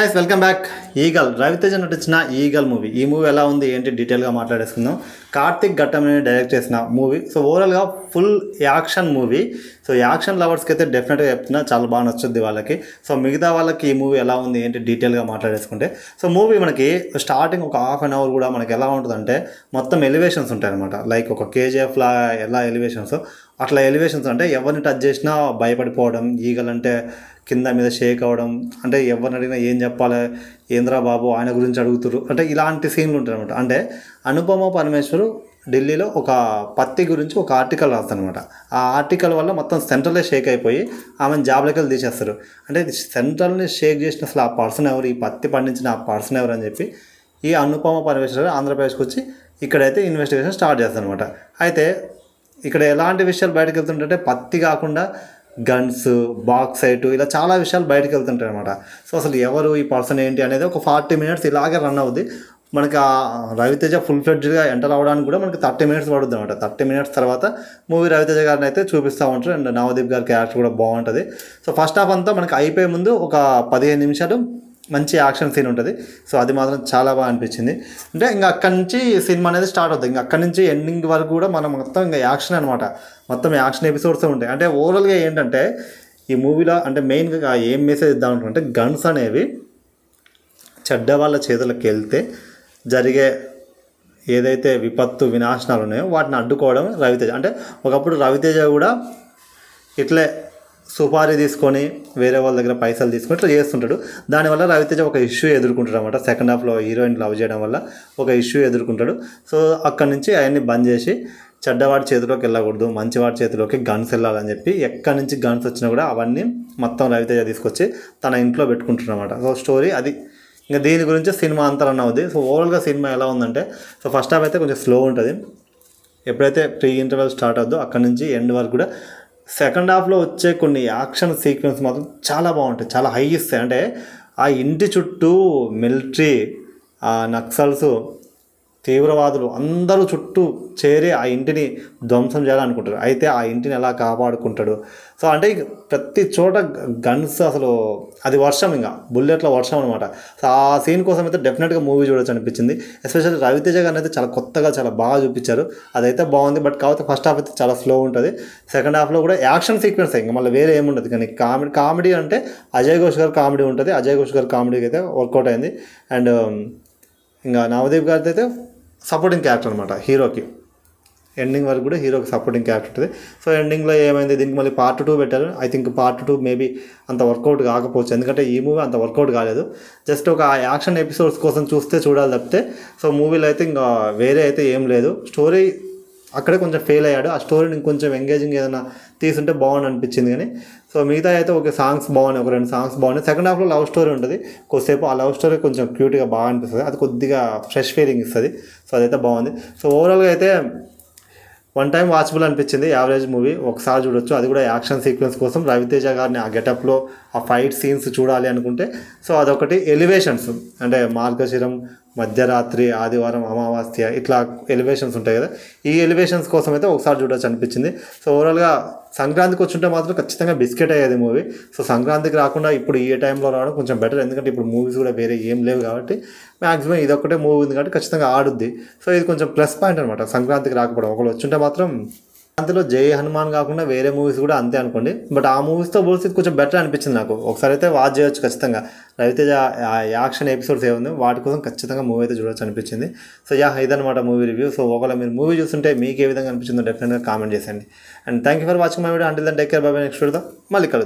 Guys welcome back. Eagle Ravi Teja నటించిన Eagle movie. ఈ movie ఎలా ఉంది ఏంటి డీటెయిల్గా మాట్లాడేసుకుందాం. కార్తిక్ ఘట్టమనేని డైరెక్ట్ చేసిన మూవీ. సో ఓవరాల్గా full action movie. So action లవర్స్కి అయితే డెఫినెట్గా చెప్తున్నా చాలా బాగా నచ్చుద్ది వాళ్ళకి. సో మిగతా వాళ్ళకి ఈ మూవీ ఎలా ఉంది ఏంటి డీటెయిల్గా మాట్లాడేసుకుంటే, సో మూవీ మనకి స్టార్టింగ్ ఒక హాఫ్ అన్ అవర్ కూడా మనకి ఎలా ఉంటుందంటే మొత్తం ఎలివేషన్స్ ఉంటాయి అనమాట. లైక్ ఒక కేజీఎఫ్లా ఎలా ఎలివేషన్స్ అట్లా ఎలివేషన్స్ అంటే ఎవరిని టచ్ చేసినా భయపడిపోవడం, ఈగల్ అంటే కింద మీద షేక్ అవ్వడం, అంటే ఎవరిని అడిగినా ఏం చెప్పాలి, ఏంద్రా బాబు ఆయన గురించి అడుగుతురు అంటే ఇలాంటి సీన్లు ఉంటాయి అనమాట. అంటే అనుపమ పరమేశ్వరు ఢిల్లీలో ఒక పత్తి గురించి ఒక ఆర్టికల్ రాస్తానమాట. ఆ ఆర్టికల్ వల్ల మొత్తం సెంట్రలే షేక్ అయిపోయి ఆమెను జాబ్లోకి వెళ్ళి తీసేస్తారు. అంటే సెంట్రల్ని షేక్ చేసిన అసలు ఆ పర్సన్ ఎవరు, ఈ పత్తి పండించిన ఆ పర్సన్ ఎవరు అని చెప్పి ఈ అనుపమ పరమేశ్వర్ ఆంధ్రప్రదేశ్కి వచ్చి ఇక్కడైతే ఇన్వెస్టిగేషన్ స్టార్ట్ చేస్తారనమాట. అయితే ఇక్కడ ఎలాంటి విషయాలు బయటకు వెళ్తుంటే పత్తి కాకుండా గన్స్, బాక్సైట్ ఇలా చాలా విషయాలు బయటకు వెళ్తుంటాయి అనమాట. సో అసలు ఎవరు ఈ పర్సన్ ఏంటి అనేది ఒక 40 minutes ఇలాగే రన్ అవుద్ది. మనకి ఆ రవితేజ ఫుల్ ఫ్లెడ్జ్గా ఎంటర్ అవ్వడానికి కూడా మనకి 30 minutes పడుతుంది అనమాట. 30 minutes తర్వాత మూవీ రవితేజ గారిని అయితే చూపిస్తూ ఉంటారు. అండ్ నవదీప్ గారి క్యారెక్టర్ కూడా బాగుంటుంది. సో ఫస్ట్ హాఫ్ అంతా మనకి అయిపోయే ముందు ఒక 15 నిమిషాలు మంచి యాక్షన్ సీన్ ఉంటుంది. సో అది మాత్రం చాలా బాగా అనిపించింది. అంటే ఇంకా అక్కడి నుంచి సినిమా అనేది స్టార్ట్ అవుతుంది. ఇంకా అక్కడి నుంచి ఎండింగ్ వరకు కూడా మనం మొత్తం ఇంకా యాక్షన్ అనమాట. మొత్తం యాక్షన్ ఎపిసోడ్స్ ఉంటాయి. అంటే ఓవరాల్గా ఏంటంటే ఈ మూవీలో అంటే మెయిన్గా ఏం మెసేజ్ ఇద్దాం అనుకుంటే గన్స్ అనేవి చెడ్డ వాళ్ళ చేతులకు వెళ్తే జరిగే ఏదైతే విపత్తు వినాశనాలు ఉన్నాయో వాటిని అడ్డుకోవడం రవితేజ. అంటే ఒకప్పుడు రవితేజ కూడా ఇట్లే సుపారీ తీసుకొని వేరే వాళ్ళ దగ్గర పైసలు తీసుకొని ఇట్లా చేస్తుంటాడు. దానివల్ల రవితేజ ఒక ఇష్యూ ఎదుర్కొంటాడు అనమాట. సెకండ్ హాఫ్లో హీరోయిన్ లవ్ చేయడం వల్ల ఒక ఇష్యూ ఎదుర్కొంటాడు. సో అక్కడి నుంచి అవన్నీ బంద్ చేసి చెడ్డవాడి చేతిలోకి వెళ్ళకూడదు, మంచివాడి చేతిలోకి గన్స్ వెళ్ళాలని చెప్పి ఎక్కడి నుంచి గన్స్ వచ్చినా కూడా అవన్నీ మొత్తం రవితేజ తీసుకొచ్చి తన ఇంట్లో పెట్టుకుంటాడు అనమాట. సో స్టోరీ అది. ఇంకా దీని గురించి సినిమా అంతా రన్ అవుద్ది. సో ఓవరాల్గా సినిమా ఎలా ఉందంటే, సో ఫస్ట్ హాఫ్ అయితే కొంచెం స్లో ఉంటుంది. ఎప్పుడైతే ప్రీ ఇంటర్వెల్ స్టార్ట్ అవుద్దో అక్కడి నుంచి ఎండ్ వరకు కూడా సెకండ్ హాఫ్లో వచ్చే కొన్ని యాక్షన్ సీక్వెన్స్ మాత్రం చాలా బాగుంటాయి, చాలా హై ఇస్తాయి. అంటే ఆ ఇంటి చుట్టూ మిలిటరీ, ఆ నక్సల్స్, తీవ్రవాదులు అందరూ చుట్టూ చేరి ఆ ఇంటిని ధ్వంసం చేయాలనుకుంటారు. అయితే ఆ ఇంటిని ఎలా కాపాడుకుంటాడు. సో అంటే ప్రతి చోట గన్స్, అసలు అది వర్షం, ఇంకా బుల్లెట్ల వర్షం అనమాట. సో ఆ సీన్ కోసం అయితే డెఫినెట్గా మూవీ చూడొచ్చు అనిపించింది. ఎస్పెషల్లీ రవితేజ గారిని అయితే చాలా కొత్తగా చాలా బాగా చూపించారు. అదైతే బాగుంది. బట్ కాకపోతే ఫస్ట్ హాఫ్ అయితే చాలా స్లో ఉంటుంది. సెకండ్ హాఫ్లో కూడా యాక్షన్ సీక్వెన్స్ ఇంకా మళ్ళీ వేరే ఏముండదు. కానీ కామెడీ అంటే అజయ్ ఘోష్ గారు కామెడీ ఉంటుంది. అజయ్ ఘోష్ గారు కామెడీకి అయితే వర్కౌట్ అయింది. అండ్ ఇంకా నవదీప్ గారితో అయితే సపోర్టింగ్ క్యారెక్టర్ అనమాట హీరోకి. ఎండింగ్ వరకు కూడా హీరోకి సపోర్టింగ్ క్యారెక్టర్ ఉంటుంది. సో ఎండింగ్లో ఏమైంది, దీనికి మళ్ళీ పార్ట్ 2 పెట్టారు. ఐ థింక్ పార్ట్ 2 మేబీ అంత వర్కౌట్ కాకపోవచ్చు, ఎందుకంటే ఈ మూవీ అంత వర్కౌట్ కాలేదు. జస్ట్ ఒక యాక్షన్ ఎపిసోడ్స్ కోసం చూస్తే చూడాలి తప్పితే సో మూవీలో అయితే ఇంకా వేరే అయితే ఏం లేదు. స్టోరీ అక్కడే కొంచెం ఫెయిల్ అయ్యాడు. ఆ స్టోరీని ఇంకొంచెం ఎంగేజింగ్ ఏదైనా తీసుంటే బాగుంది అనిపించింది. కానీ సో మిగతా అయితే ఒక సాంగ్స్ బాగున్నాయి, ఒక 2 సాంగ్స్ బాగున్నాయి. సెకండ్ హాఫ్లో లవ్ స్టోరీ ఉంటుంది. కొద్దిసేపు ఆ లవ్ స్టోరీ కొంచెం క్యూట్గా బాగా అనిపిస్తుంది. అది కొద్దిగా ఫ్రెష్ ఫీలింగ్ ఇస్తుంది. సో అదైతే బాగుంది. సో ఓవరాల్గా అయితే వన్ టైం వాచబుల్ అనిపించింది. యావరేజ్ మూవీ, ఒకసారి చూడొచ్చు. అది కూడా యాక్షన్ సీక్వెన్స్ కోసం రవితేజ గారిని ఆ గెటప్లో ఆ ఫైట్ సీన్స్ చూడాలి అనుకుంటే సో అదొకటి. ఎలివేషన్స్ అంటే మార్గశిరం, మధ్యరాత్రి, ఆదివారం, అమావాస్య ఇట్లా ఎలివేషన్స్ ఉంటాయి కదా, ఈ ఎలివేషన్స్ కోసం అయితే ఒకసారి చూడొచ్చు అనిపించింది. సో ఓవరాల్గా సంక్రాంతికి వచ్చుంటే మాత్రం ఖచ్చితంగా బిస్కెట్ అయ్యేది మూవీ. సో సంక్రాంతికి రాకుండా ఇప్పుడు ఈ టైంలో రావడం కొంచెం బెటర్, ఎందుకంటే ఇప్పుడు మూవీస్ కూడా వేరే ఏం లేవు కాబట్టి మ్యాక్సిమం ఇదొక్కటే మూవీ ఉంది కాబట్టి ఖచ్చితంగా ఆడుద్ది. సో ఇది కొంచెం ప్లస్ పాయింట్ అనమాట సంక్రాంతికి రాకపోవడం. ఒకళ్ళు వచ్చుంటే మాత్రం అందులో జై హనుమాన్ కాకుండా వేరే మూవీస్ కూడా అంతే అనుకోండి. బట్ ఆ మూవీస్తో పోలిస్తే కొంచెం బెటర్ అనిపించింది నాకు. ఒకసారి అయితే వాచ్ చేయొచ్చు ఖచ్చితంగా. రవితేజ యాక్షన్ ఎపిసోడ్స్ ఏముంది వాటి కోసం ఖచ్చితంగా మూవీ అయితే చూడొచ్చు అనిపించింది. సో ఇదనమాట మూవీ రివ్యూ. సో ఒకవేళ మీరు మూవీ చూస్తుంటే మీకు ఏ విధంగా అనిపించిందో డెఫినెట్గా కామెంట్ చేయండి. And thank you for watching my video. Until then take care, bye bye. Next వీడియోతో మళ్ళీ కలుద్దాం.